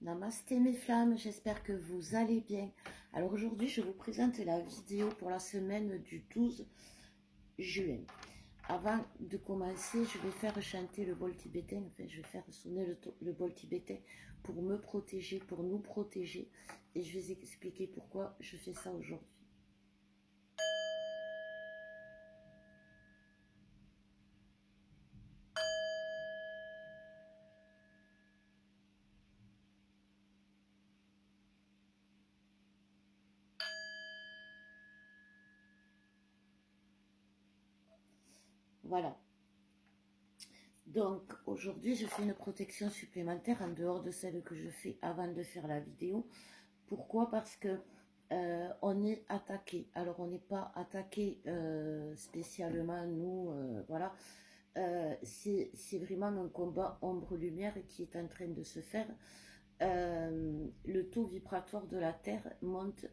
Namasté mes flammes, j'espère que vous allez bien. Alors aujourd'hui, je vous présente la vidéo pour la semaine du 12 juin. Avant de commencer, je vais faire chanter le bol tibétain, enfin je vais faire sonner le bol tibétain pour me protéger, pour nous protéger. Et je vais vous expliquer pourquoi je fais ça aujourd'hui. Voilà. Donc aujourd'hui, je fais une protection supplémentaire en dehors de celle que je fais avant de faire la vidéo. Pourquoi? Parce que on est attaqué. Alors on n'est pas attaqué spécialement, nous, voilà. C'est vraiment un combat ombre-lumière qui est en train de se faire. Le taux vibratoire de la Terre monte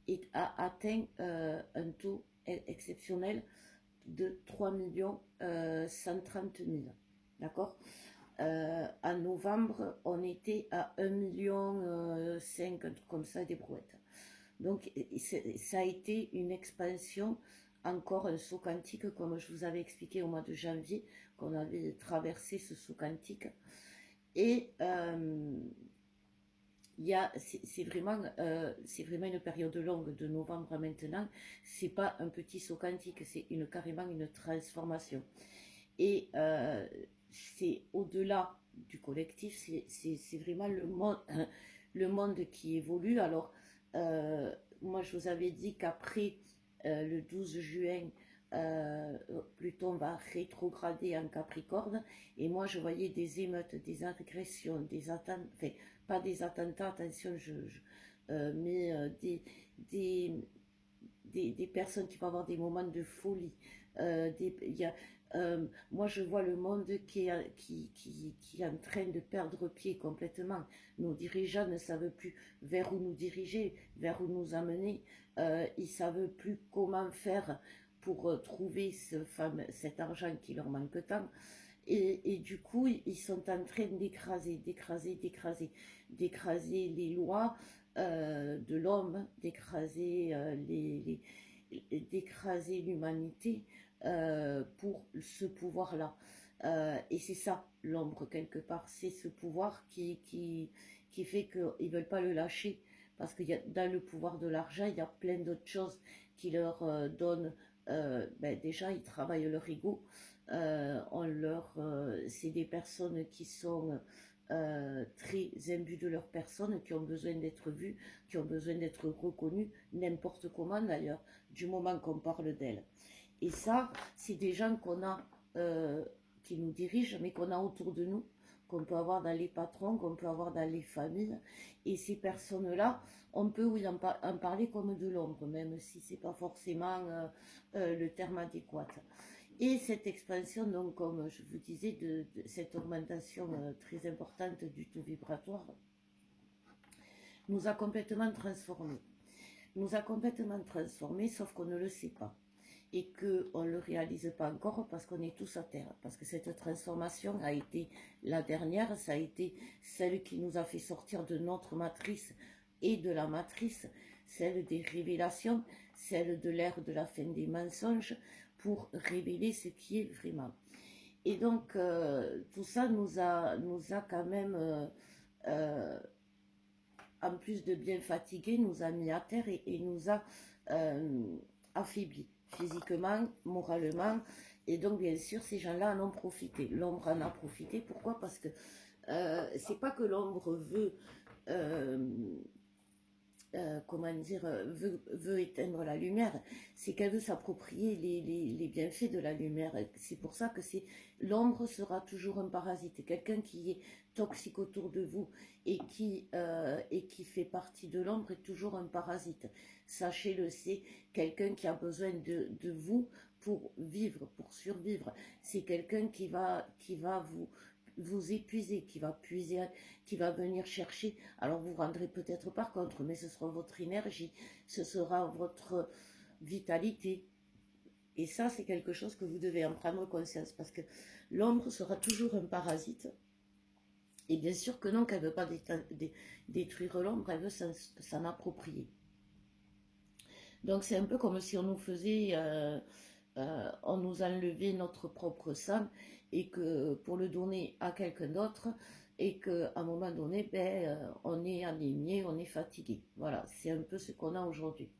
et a atteint un taux exceptionnel de 3 130 000. D'accord? En novembre, on était à 1,5 million, un truc comme ça, des brouettes. Donc, ça a été une expansion, encore un saut quantique, comme je vous avais expliqué au mois de janvier, qu'on avait traversé ce saut quantique. Et c'est vraiment une période longue, de novembre à maintenant. C'est pas un petit saut quantique, c'est carrément une transformation. Et c'est au-delà du collectif, c'est vraiment le monde qui évolue. Alors, moi, je vous avais dit qu'après le 12 juin, Pluton va rétrograder en Capricorne. Et moi, je voyais des émeutes, des agressions, des attentats, enfin, pas des attentats, attention, mais des, des personnes qui vont avoir des moments de folie. Moi, je vois le monde qui est en train de perdre pied complètement. Nos dirigeants ne savent plus vers où nous diriger, vers où nous amener. Ils ne savent plus comment faire pour trouver cet argent qui leur manque tant. Et du coup, ils sont en train d'écraser les lois de l'homme, d'écraser l'humanité pour ce pouvoir-là. Et c'est ça, l'ombre, quelque part. C'est ce pouvoir qui fait qu'ils ne veulent pas le lâcher. Parce que dans le pouvoir de l'argent, il y a plein d'autres choses qui leur donnent. Déjà, ils travaillent leur ego. C'est des personnes qui sont très imbus de leur personne, qui ont besoin d'être vues, qui ont besoin d'être reconnues, n'importe comment d'ailleurs, du moment qu'on parle d'elles. Et ça, c'est des gens qu'on a, qui nous dirigent, mais qu'on a autour de nous, qu'on peut avoir dans les patrons, qu'on peut avoir dans les familles. Et ces personnes-là, on peut oui, en parler comme de l'ombre, même si ce n'est pas forcément le terme adéquat. Et cette expansion, donc, comme je vous disais, de cette augmentation très importante du taux vibratoire, nous a complètement transformés. Nous a complètement transformés, sauf qu'on ne le sait pas. Et qu'on ne le réalise pas encore parce qu'on est tous à terre. Parce que cette transformation a été la dernière, ça a été celle qui nous a fait sortir de notre matrice et de la matrice, celle des révélations, celle de l'ère de la fin des mensonges, pour révéler ce qui est vraiment. Et donc, tout ça nous a quand même, en plus de bien fatigués, nous a mis à terre et nous a affaiblis, physiquement, moralement. Et donc, bien sûr, ces gens-là en ont profité. L'ombre en a profité. Pourquoi? Parce que c'est pas que l'ombre veut... comment dire, veut éteindre la lumière, c'est qu'elle veut s'approprier les bienfaits de la lumière. C'est pour ça que l'ombre sera toujours un parasite. Quelqu'un qui est toxique autour de vous et qui fait partie de l'ombre est toujours un parasite. Sachez-le, c'est quelqu'un qui a besoin de vous pour vivre, pour survivre. C'est quelqu'un qui va vous épuiser, qui va venir chercher. Alors vous ne rendrez peut-être par contre, mais ce sera votre énergie, ce sera votre vitalité. Et ça, c'est quelque chose que vous devez en prendre conscience, parce que l'ombre sera toujours un parasite. Et bien sûr que non, qu'elle ne veut pas détruire l'ombre, elle veut s'en approprier. Donc c'est un peu comme si on nous faisait, on nous enlevait notre propre sang et que pour le donner à quelqu'un d'autre et qu'à un moment donné, ben, on est anémié, on est fatigué. Voilà, c'est un peu ce qu'on a aujourd'hui.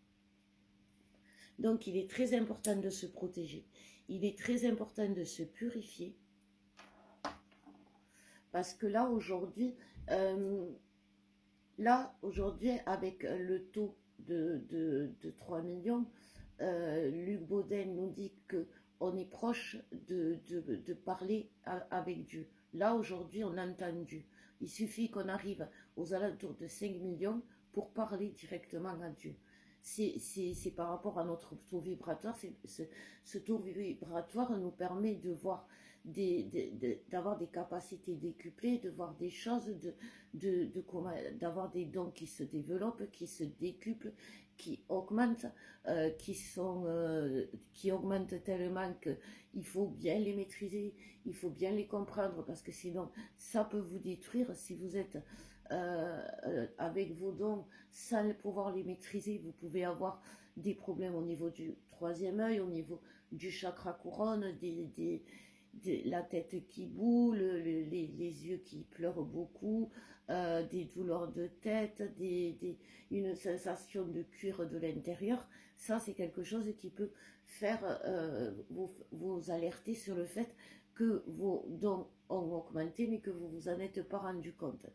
Donc il est très important de se protéger. Il est très important de se purifier. Parce que là aujourd'hui, avec le taux de 3 millions, Luc Baudin nous dit qu'on est proche de parler avec Dieu. Là aujourd'hui, on entend Dieu. Il suffit qu'on arrive aux alentours de 5 millions pour parler directement à Dieu. C'est par rapport à notre taux vibratoire. Ce taux vibratoire nous permet de voir d'avoir des capacités décuplées, de voir des choses, d'avoir des dons qui se développent, qui se décuplent, qui augmentent, qui augmentent tellement qu'il faut bien les maîtriser, il faut bien les comprendre, parce que sinon ça peut vous détruire. Si vous êtes avec vos dons sans pouvoir les maîtriser, vous pouvez avoir des problèmes au niveau du troisième œil, au niveau du chakra couronne, la tête qui boule, les yeux qui pleurent beaucoup, des douleurs de tête, une sensation de cuir de l'intérieur. Ça, c'est quelque chose qui peut faire vous alerter sur le fait que vos dons ont augmenté, mais que vous vous en êtes pas rendu compte.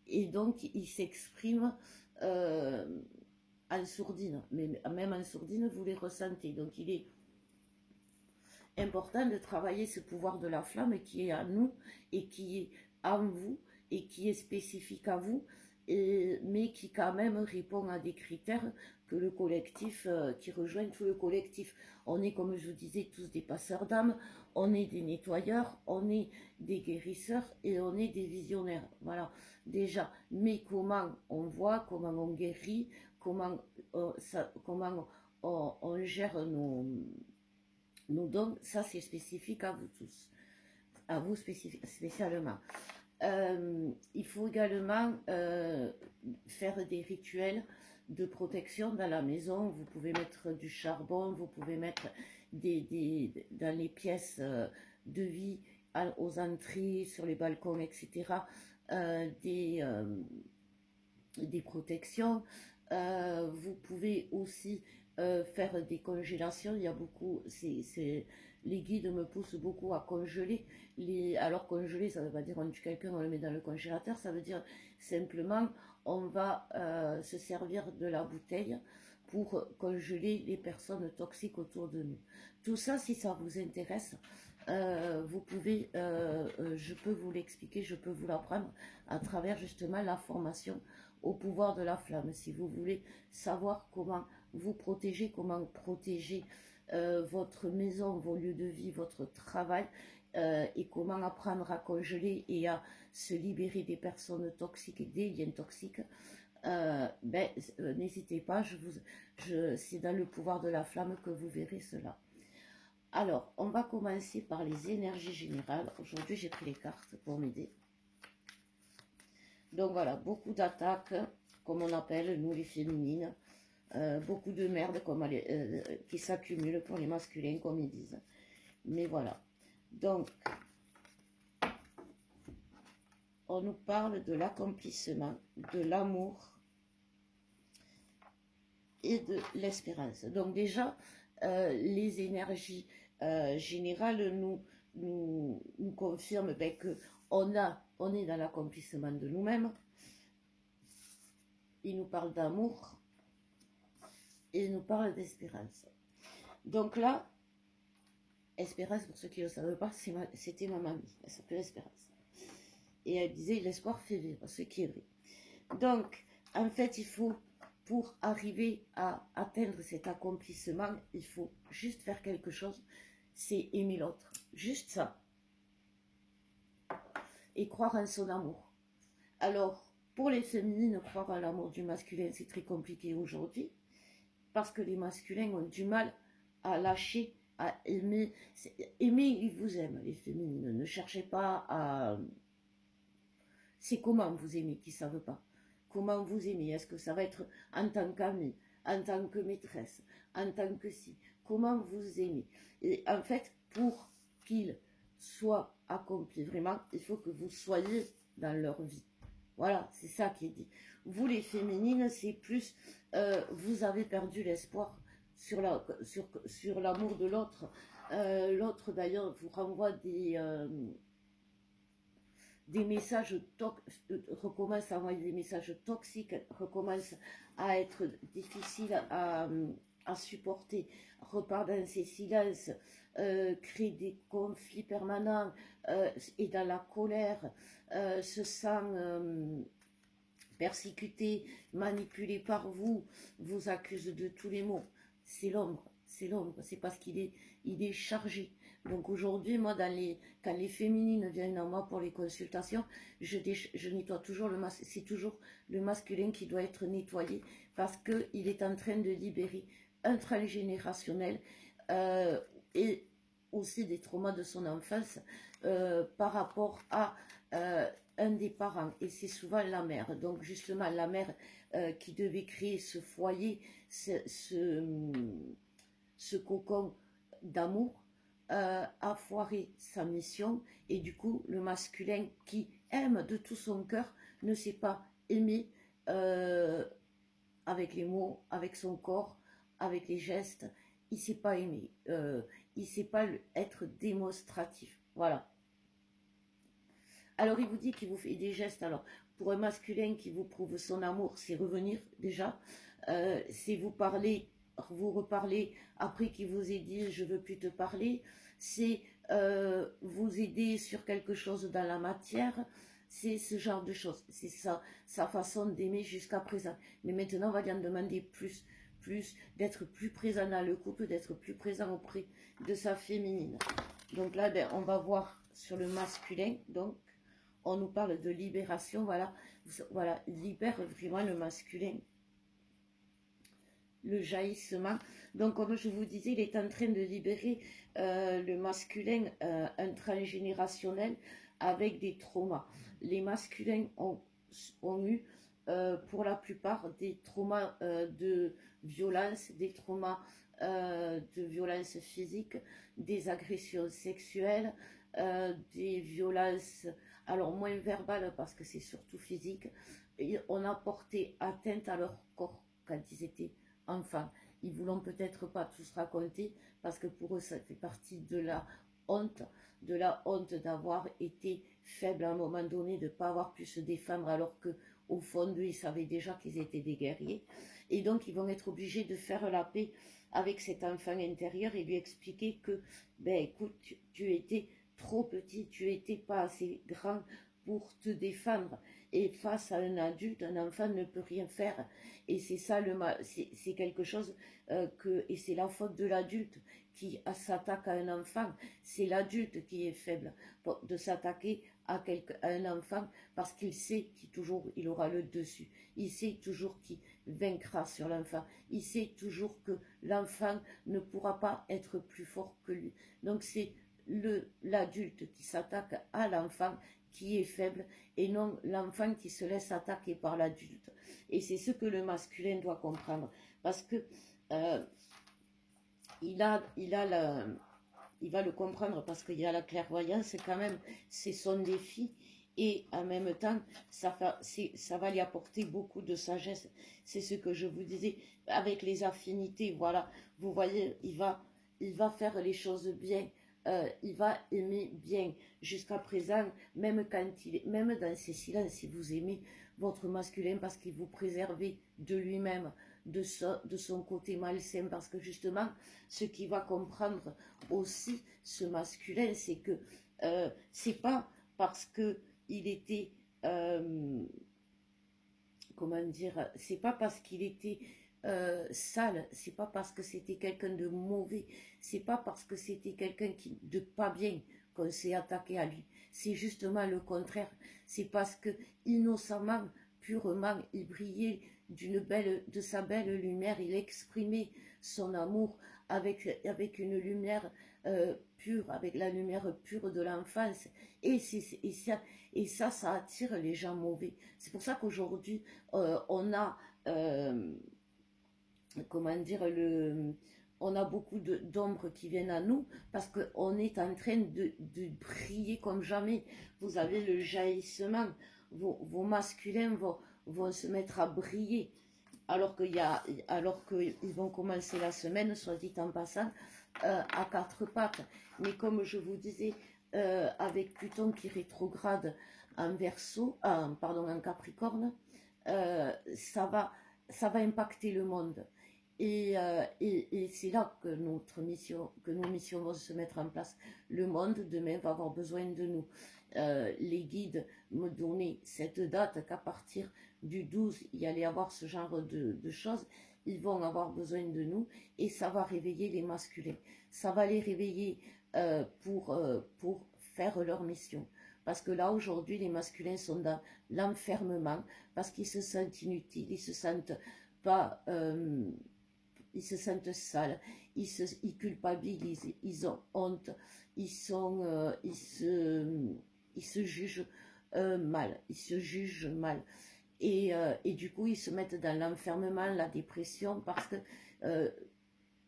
Et donc, il s'exprime en sourdine, mais même en sourdine, vous les ressentez. Donc, il est important de travailler ce pouvoir de la flamme qui est à nous et qui est en vous et qui est spécifique à vous, mais qui quand même répond à des critères que le collectif, qui rejoignent tout le collectif. On est, comme je vous disais, tous des passeurs d'âme, on est des nettoyeurs, on est des guérisseurs et on est des visionnaires. Voilà, déjà. Mais comment on voit, comment on guérit, comment on gère nos dons, ça c'est spécifique à vous tous, à vous spécialement. Il faut également faire des rituels de protection dans la maison. Vous pouvez mettre du charbon, vous pouvez mettre dans les pièces de vie, aux entrées, sur les balcons, etc., des protections. Vous pouvez aussi faire des congélations. Il y a beaucoup, les guides me poussent beaucoup à congeler. Alors congeler, ça ne veut pas dire on tue quelqu'un, on le met dans le congélateur, ça veut dire simplement on va se servir de la bouteille pour congeler les personnes toxiques autour de nous. Tout ça, si ça vous intéresse, vous pouvez, je peux vous l'expliquer, je peux vous l'apprendre à travers justement la formation au pouvoir de la flamme. Si vous voulez savoir comment vous protéger, comment protéger votre maison, vos lieux de vie, votre travail, et comment apprendre à congeler et à se libérer des personnes toxiques et des liens toxiques, n'hésitez pas, c'est dans le pouvoir de la flamme que vous verrez cela. Alors, on va commencer par les énergies générales. Aujourd'hui, j'ai pris les cartes pour m'aider. Donc voilà, beaucoup d'attaques, comme on appelle, nous les féminines. Beaucoup de merde qui s'accumulent pour les masculins, comme ils disent. Mais voilà. Donc, on nous parle de l'accomplissement, de l'amour et de l'espérance. Donc déjà, les énergies générales nous confirment qu'on est dans l'accomplissement de nous-mêmes. Il nous parle d'amour et il nous parle d'espérance. Donc là, espérance, pour ceux qui ne le savent pas, c'était ma mamie, elle s'appelait Espérance. Et elle disait, l'espoir fait vivre, ce qui est vrai. Donc, en fait, il faut, pour arriver à atteindre cet accomplissement, il faut juste faire quelque chose, c'est aimer l'autre. Juste ça. Et croire en son amour. Alors, pour les féminines, croire à l'amour du masculin, c'est très compliqué aujourd'hui, parce que les masculins ont du mal à lâcher, à aimer. Aimer, ils vous aiment, les féminines. Ne cherchez pas C'est comment vous aimez qui ne savent pas. Comment vous aimez? Est-ce que ça va être en tant qu'ami, en tant que maîtresse, en tant que si? Comment vous aimez? Et en fait, pour qu'ils soient accomplis vraiment, il faut que vous soyez dans leur vie. Voilà, c'est ça qui est dit. Vous, les féminines, c'est plus, vous avez perdu l'espoir sur l'amour de l'autre. L'autre, d'ailleurs, vous renvoie des messages recommence à envoyer des messages toxiques, recommence à être difficile à supporter, repart dans ses silences, crée des conflits permanents, est dans la colère, se sent persécuté, manipulé par vous, vous accuse de tous les maux. C'est l'ombre, c'est parce il est chargé. Donc aujourd'hui, moi, quand les féminines viennent à moi pour les consultations, je nettoie toujours le masculin. C'est toujours le masculin qui doit être nettoyé parce qu'il est en train de libérer un transgénérationnel et aussi des traumas de son enfance par rapport à un des parents. Et c'est souvent la mère. Donc justement, la mère qui devait créer ce foyer, ce cocon d'amour, a foiré sa mission et du coup le masculin qui aime de tout son cœur ne sait pas aimer avec les mots, avec son corps, avec les gestes, il ne sait pas aimer, il ne sait pas être démonstratif, voilà. Alors il vous dit qu'il vous fait des gestes, alors pour un masculin qui vous prouve son amour, c'est revenir déjà, c'est vous parler, vous reparler après qu'il vous ait dit je veux plus te parler, c'est vous aider sur quelque chose dans la matière, c'est ce genre de choses, c'est ça, sa façon d'aimer jusqu'à présent. Mais maintenant on va lui en demander plus, d'être plus présent dans le couple, d'être plus présent auprès de sa féminine. Donc là, ben, on va voir sur le masculin, donc on nous parle de libération, voilà, voilà, libère vraiment le masculin, le jaillissement. Donc comme je vous disais, il est en train de libérer le masculin un transgénérationnel avec des traumas. Les masculins ont eu pour la plupart des traumas de violence, des traumas de violence physique, des agressions sexuelles, des violences, alors moins verbales parce que c'est surtout physique. Et on a porté atteinte à leur corps quand ils étaient enfants. Ils ne voulont peut-être pas tous raconter parce que pour eux ça fait partie de la honte d'avoir été faible à un moment donné, de ne pas avoir pu se défendre alors que au fond d'eux ils savaient déjà qu'ils étaient des guerriers. Et donc ils vont être obligés de faire la paix avec cet enfant intérieur et lui expliquer que, ben écoute, tu étais trop petit, tu n'étais pas assez grand pour te défendre. Et face à un adulte, un enfant ne peut rien faire. Et c'est ça, c'est quelque chose et c'est la faute de l'adulte qui s'attaque à un enfant. C'est l'adulte qui est faible de s'attaquer à un enfant parce qu'il sait qu'il aura le dessus. Il sait toujours qu'il vaincra sur l'enfant. Il sait toujours que l'enfant ne pourra pas être plus fort que lui. Donc c'est l'adulte qui s'attaque à l'enfant qui est faible et non l'enfant qui se laisse attaquer par l'adulte. Et c'est ce que le masculin doit comprendre parce que il va le comprendre parce qu'il y a la clairvoyance quand même, c'est son défi et en même temps ça va lui apporter beaucoup de sagesse. C'est ce que je vous disais avec les affinités, voilà, vous voyez, il va faire les choses bien. Il va aimer bien jusqu'à présent, même dans ses silences, si vous aimez votre masculin parce qu'il vous préserve de lui-même, de son côté malsain, parce que justement, ce qui va comprendre aussi ce masculin, c'est que c'est pas parce que il était comment dire, c'est pas parce qu'il était sale, c'est pas parce que c'était quelqu'un de mauvais, c'est pas parce que c'était quelqu'un de pas bien qu'on s'est attaqué à lui, c'est justement le contraire, c'est parce que innocemment, purement, il brillait de sa belle lumière, il exprimait son amour avec une lumière pure, avec la lumière pure de l'enfance. Et ça attire les gens mauvais. C'est pour ça qu'aujourd'hui, on a, comment dire, on a beaucoup d'ombres qui viennent à nous parce qu'on est en train de briller comme jamais. Vous avez le jaillissement, vos masculins vont se mettre à briller alors qu'ils vont commencer la semaine, soit dit en passant, à quatre pattes. Mais comme je vous disais, avec Pluton qui rétrograde en Verseau, pardon, en Capricorne, ça va impacter le monde. Et c'est là que nos missions vont se mettre en place. Le monde demain va avoir besoin de nous. Les guides me donnaient cette date qu'à partir du 12, il y allait avoir ce genre de choses. Ils vont avoir besoin de nous et ça va réveiller les masculins. Ça va les réveiller pour faire leur mission. Parce que là, aujourd'hui, les masculins sont dans l'enfermement parce qu'ils se sentent inutiles, ils se sentent pas... ils se sentent sales, ils culpabilisent, ils ont honte, ils se jugent mal, ils se jugent mal. Et du coup, ils se mettent dans l'enfermement, la dépression, parce que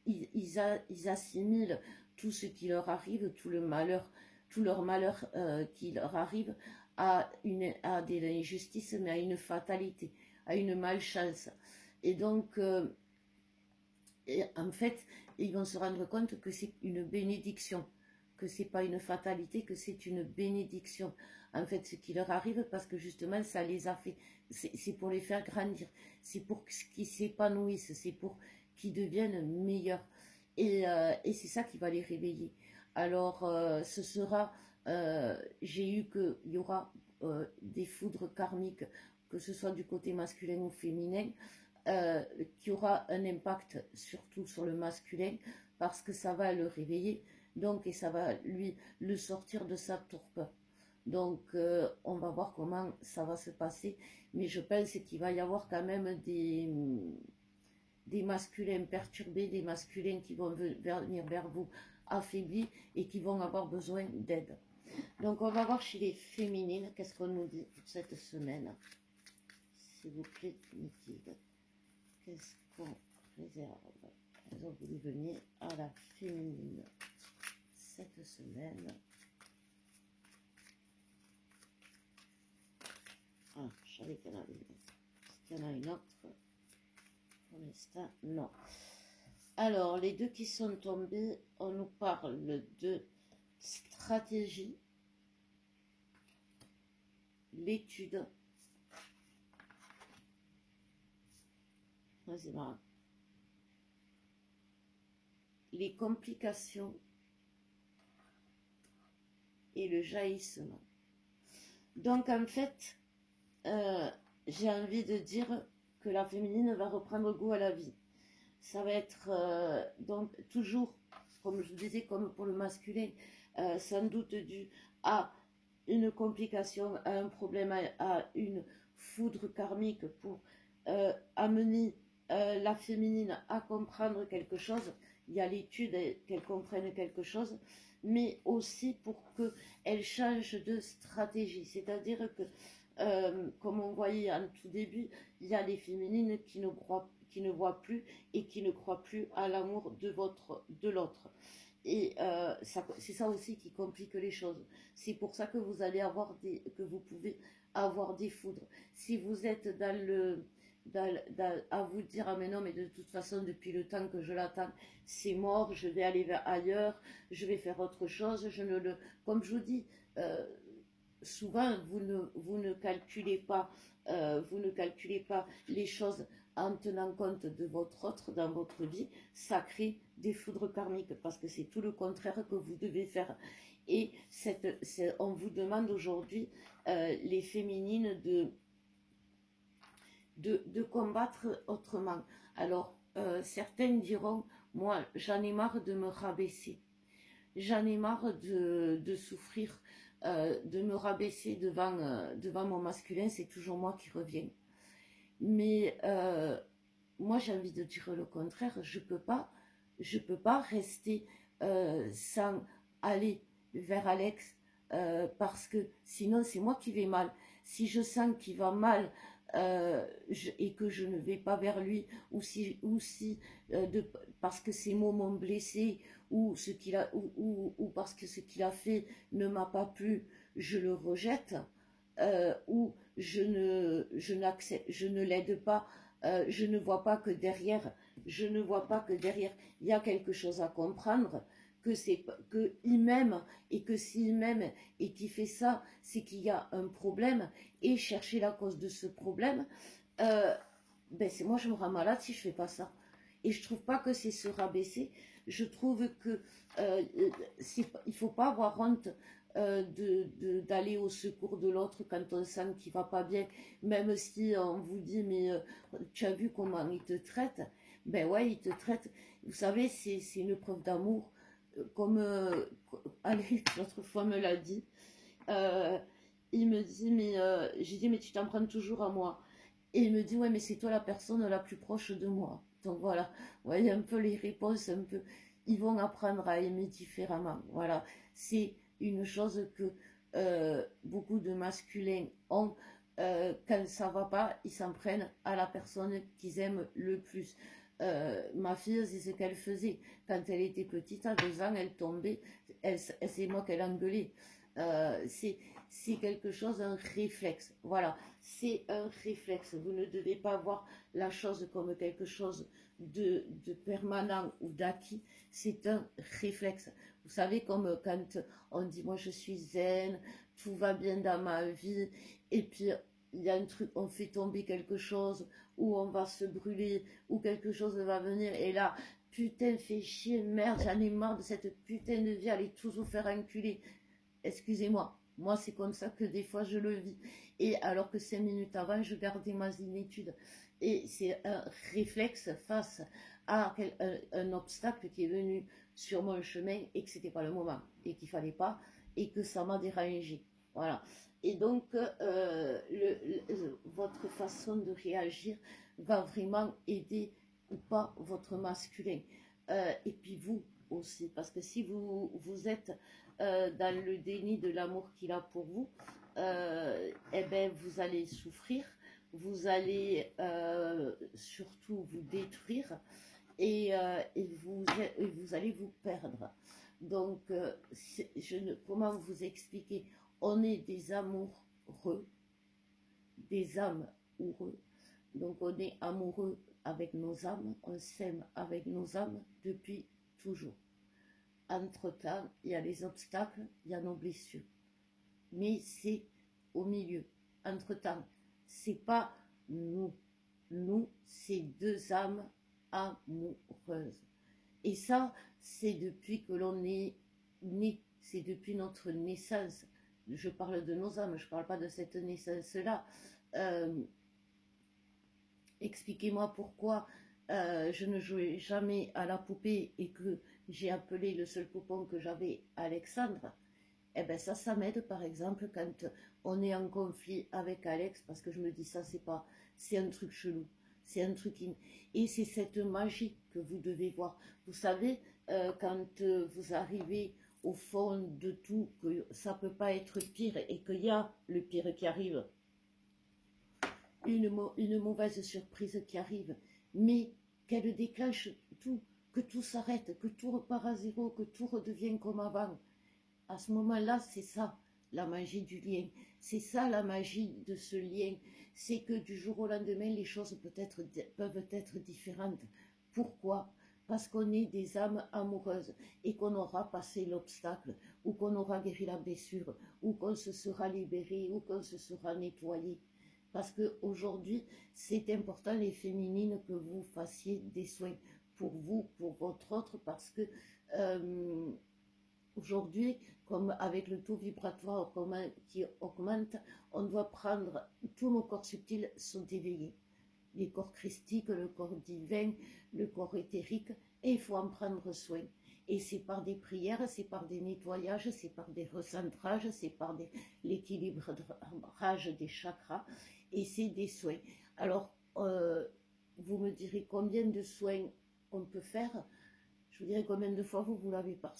ils assimilent tout ce qui leur arrive, tout leur malheur qui leur arrive à des injustices, mais à une fatalité, à une malchance. Et donc, et en fait, ils vont se rendre compte que c'est une bénédiction, que c'est pas une fatalité, que c'est une bénédiction. En fait, ce qui leur arrive, parce que justement, ça les a fait, c'est pour les faire grandir, c'est pour qu'ils s'épanouissent, c'est pour qu'ils deviennent meilleurs. Et c'est ça qui va les réveiller. Alors, ce sera, j'ai eu il y aura des foudres karmiques, que ce soit du côté masculin ou féminin, qui aura un impact surtout sur le masculin parce que ça va le réveiller donc et ça va lui le sortir de sa torpeur. Donc on va voir comment ça va se passer, mais je pense qu'il va y avoir quand même des masculins perturbés, des masculins qui vont venir vers vous affaiblis et qui vont avoir besoin d'aide. Donc on va voir chez les féminines qu'est-ce qu'on nous dit pour cette semaine, s'il vous plaît, Mathilde. Qu'est-ce qu'on réserve? Elles ont voulu venir à la féminine cette semaine. Ah, je savais qu'il y en avait une. Est-ce qu'il y en a une autre? Pour l'instant, non. Alors, les deux qui sont tombés, on nous parle de stratégie, l'étude. C'est marrant. Les complications et le jaillissement. Donc en fait, j'ai envie de dire que la féminine va reprendre goût à la vie. Ça va être donc toujours, comme je vous disais, comme pour le masculin, sans doute dû à une complication, à un problème, à une foudre karmique pour amener la féminine à comprendre quelque chose. Il y a l'étude qu'elle comprenne quelque chose, mais aussi pour qu'elle change de stratégie. C'est-à-dire que, comme on voyait en tout début, il y a les féminines qui ne voient plus et qui ne croient plus à l'amour de l'autre. Et c'est ça aussi qui complique les choses. C'est pour ça que vous allez avoir que vous pouvez avoir des foudres. Si vous êtes à vous dire ah mais non mais de toute façon depuis le temps que je l'attends c'est mort, je vais aller ailleurs, je vais faire autre chose, comme je vous dis, souvent vous ne calculez pas les choses en tenant compte de votre autre dans votre vie. Ça crée des foudres karmiques parce que c'est tout le contraire que vous devez faire. Et on vous demande aujourd'hui les féminines de combattre autrement. Alors certaines diront moi j'en ai marre de me rabaisser, j'en ai marre de souffrir, de me rabaisser devant mon masculin, c'est toujours moi qui reviens. Mais moi j'ai envie de dire le contraire, je peux pas rester sans aller vers Alex, parce que sinon c'est moi qui vais mal. Si je sens qu'il va mal et que je ne vais pas vers lui, ou si parce que ses mots m'ont blessé, ou, ce qu'il a, ou parce que ce qu'il a fait ne m'a pas plu, je le rejette, ou je ne l'aide pas, je ne vois pas que derrière, il y a quelque chose à comprendre, que il m'aime, et que s'il m'aime et qu'il fait ça, c'est qu'il y a un problème, et chercher la cause de ce problème, ben c'est moi je me rends malade si je fais pas ça. Et je trouve pas que c'est se rabaisser. Je trouve que il faut pas avoir honte d'aller au secours de l'autre quand on sent qu'il va pas bien, même si on vous dit mais tu as vu comment il te traite. Ben ouais, il te traite, vous savez, c'est une preuve d'amour, comme Alex l'autre fois me l'a dit. Euh, il me dit mais j'ai dit mais tu t'en prends toujours à moi, et il me dit ouais mais c'est toi la personne la plus proche de moi. Donc voilà, vous voyez un peu les réponses, un peu, ils vont apprendre à aimer différemment. Voilà, c'est une chose que beaucoup de masculins ont. Quand ça va pas, ils s'en prennent à la personne qu'ils aiment le plus. Ma fille, c'est ce qu'elle faisait. Quand elle était petite, à 2 ans, elle tombait, c'est moi qu'elle engueulait. C'est quelque chose, un réflexe. Voilà, c'est un réflexe. Vous ne devez pas voir la chose comme quelque chose de permanent ou d'acquis. C'est un réflexe. Vous savez, comme quand on dit moi je suis zen, tout va bien dans ma vie, et puis il y a un truc, on fait tomber quelque chose, ou on va se brûler, ou quelque chose va venir, et là, putain, fais chier, merde, j'en ai marre de cette putain de vie, allez tous vous faire enculer. Excusez-moi, moi c'est comme ça que des fois je le vis. Et alors que 5 minutes avant, je gardais ma zénitude. Et c'est un réflexe face à un obstacle qui est venu sur mon chemin, et que c'était pas le moment, et qu'il fallait pas, et que ça m'a dérangé. Voilà. Et donc, votre façon de réagir va vraiment aider ou pas votre masculin. Et puis vous aussi, parce que si vous êtes dans le déni de l'amour qu'il a pour vous, eh ben vous allez souffrir, vous allez surtout vous détruire, et vous allez vous perdre. Donc, comment vous expliquer? On est des amoureux, des âmes heureux. Donc, on est amoureux avec nos âmes, on s'aime avec nos âmes depuis toujours. Entre-temps, il y a les obstacles, il y a nos blessures. Mais c'est au milieu. Entre-temps, c'est pas nous. Nous, c'est 2 âmes amoureuses. Et ça, c'est depuis que l'on est né. C'est depuis notre naissance. Je parle de nos âmes, je ne parle pas de cette naissance-là. Expliquez-moi pourquoi je ne jouais jamais à la poupée et que j'ai appelé le seul poupon que j'avais Alexandre. Eh bien ça m'aide par exemple quand on est en conflit avec Alex, parce que je me dis ça c'est un truc chelou, c'est un truc et c'est cette magie que vous devez voir. Vous savez, quand vous arrivez au fond de tout, que ça peut pas être pire et qu'il y a le pire qui arrive, une mauvaise surprise qui arrive, mais qu'elle déclenche tout, que tout s'arrête, que tout repart à zéro, que tout redevienne comme avant. À ce moment-là, c'est ça la magie du lien. C'est ça la magie de ce lien. C'est que du jour au lendemain, les choses peuvent être différentes. Pourquoi? Parce qu'on est des âmes amoureuses et qu'on aura passé l'obstacle, ou qu'on aura guéri la blessure, ou qu'on se sera libéré, ou qu'on se sera nettoyé. Parce qu'aujourd'hui, c'est important, les féminines, que vous fassiez des soins pour vous, pour votre autre, parce que aujourd'hui, comme avec le taux vibratoire qui augmente, on doit prendre, tous nos corps subtils sont éveillés. Les corps christiques, le corps divin, le corps éthérique, et il faut en prendre soin. Et c'est par des prières, c'est par des nettoyages, c'est par des recentrages, c'est par l'équilibrage des chakras, et c'est des soins. Alors, vous me direz combien de soins on peut faire? Je vous dirais combien de fois vous vous lavez par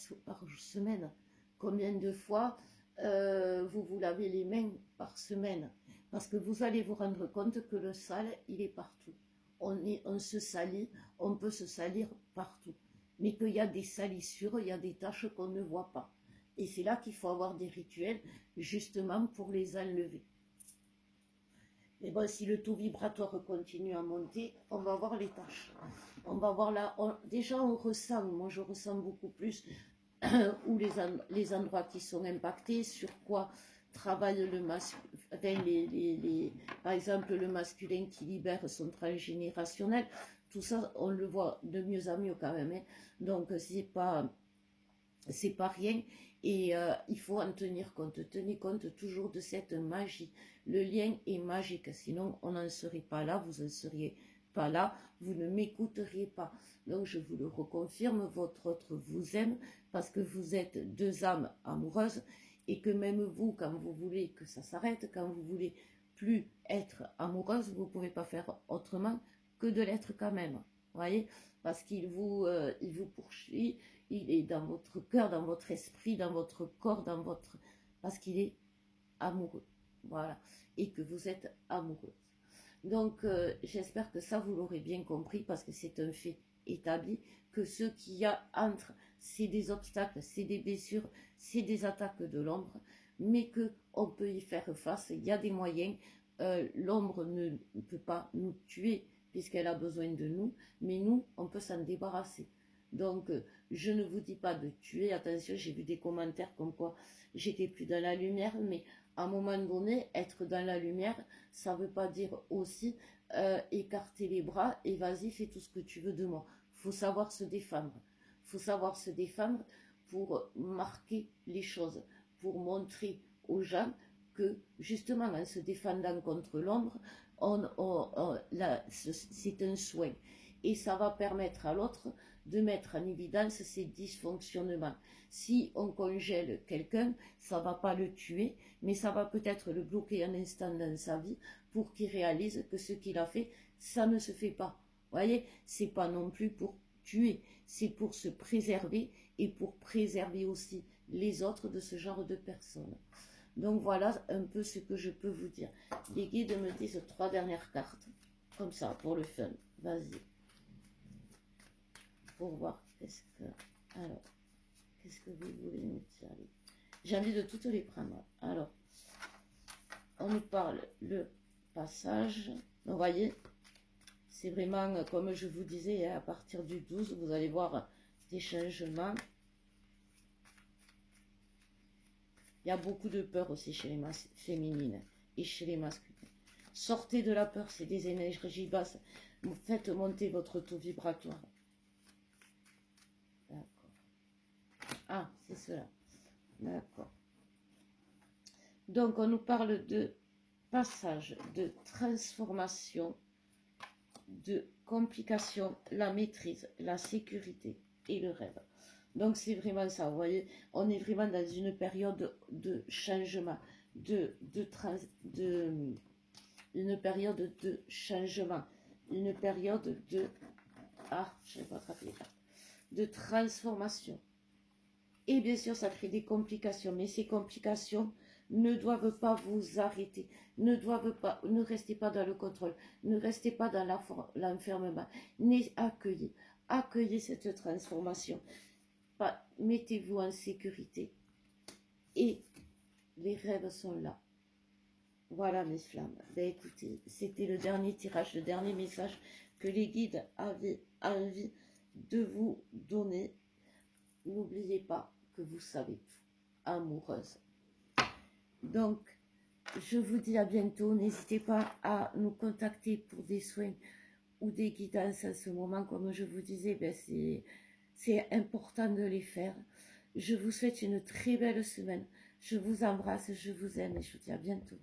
semaine. Combien de fois vous vous lavez les mains par semaine. Parce que vous allez vous rendre compte que le sale, il est partout. On se salit, on peut se salir partout. Mais qu'il y a des salissures, il y a des taches qu'on ne voit pas. Et c'est là qu'il faut avoir des rituels, justement, pour les enlever. Mais bon, si le taux vibratoire continue à monter, on va voir les taches. On va voir là, déjà on ressent, moi je ressens beaucoup plus où les endroits qui sont impactés, sur quoi travaille le masculin, par exemple le masculin qui libère son transgénérationnel, tout ça on le voit de mieux en mieux quand même, hein. Donc c'est pas rien, et il faut en tenir compte. Tenez compte toujours de cette magie. Le lien est magique, sinon on n'en serait pas là, vous n'en seriez pas là, vous ne m'écouteriez pas. Donc je vous le reconfirme, votre autre vous aime parce que vous êtes deux âmes amoureuses, et que même vous, quand vous voulez que ça s'arrête, quand vous voulez plus être amoureuse, vous ne pouvez pas faire autrement que de l'être quand même. Vous voyez, parce qu'il vous poursuit, il est dans votre cœur, dans votre esprit, dans votre corps, parce qu'il est amoureux. Voilà, et que vous êtes amoureuse. Donc, j'espère que ça, vous l'aurez bien compris, parce que c'est un fait établi, que ce qu'il y a entre, c'est des obstacles, c'est des blessures, c'est des attaques de l'ombre, mais qu'on peut y faire face, il y a des moyens. L'ombre ne peut pas nous tuer, puisqu'elle a besoin de nous, mais nous, on peut s'en débarrasser. Donc, je ne vous dis pas de tuer, attention, j'ai vu des commentaires comme quoi j'étais plus dans la lumière, mais à un moment donné, être dans la lumière, ça ne veut pas dire aussi écarter les bras et vas-y, fais tout ce que tu veux de moi. Il faut savoir se défendre. Il faut savoir se défendre pour marquer les choses, pour montrer aux gens que justement en se défendant contre l'ombre, c'est un soin. Et ça va permettre à l'autre de mettre en évidence ses dysfonctionnements. Si on congèle quelqu'un, ça ne va pas le tuer, mais ça va peut-être le bloquer un instant dans sa vie pour qu'il réalise que ce qu'il a fait, ça ne se fait pas. Vous voyez, c'est pas non plus pour tuer, c'est pour se préserver et pour préserver aussi les autres de ce genre de personnes. Donc voilà un peu ce que je peux vous dire. Les guides me disent 3 dernières cartes, comme ça, pour le fun. Vas-y. Pour voir qu'est-ce que... Alors, qu'est-ce que vous voulez nous dire? J'ai envie de toutes les prendre. Alors, on nous parle le passage. Vous voyez, c'est vraiment, comme je vous disais, à partir du 12, vous allez voir des changements. Il y a beaucoup de peur aussi chez les féminines et chez les masculins. Sortez de la peur, c'est des énergies basses. Faites monter votre taux vibratoire. D'accord. Ah, c'est cela. D'accord. Donc, on nous parle de passage, de transformation, de complication, la maîtrise, la sécurité et le rêve. Donc, c'est vraiment ça, vous voyez, on est vraiment dans une période de changement, une période de changement, une période de... Ah, je ne vais pas attraper les cartes. De transformation. Et bien sûr, ça crée des complications, mais ces complications ne doivent pas vous arrêter, ne restez pas dans le contrôle, ne restez pas dans l'enfermement, accueillez cette transformation, mettez-vous en sécurité et les rêves sont là. Voilà mes flammes. Ben écoutez, c'était le dernier tirage, le dernier message que les guides avaient envie de vous donner. N'oubliez pas que vous savez tout, amoureuse. Donc, je vous dis à bientôt. N'hésitez pas à nous contacter pour des soins ou des guidances en ce moment. Comme je vous disais, ben c'est important de les faire. Je vous souhaite une très belle semaine. Je vous embrasse, je vous aime et je vous dis à bientôt.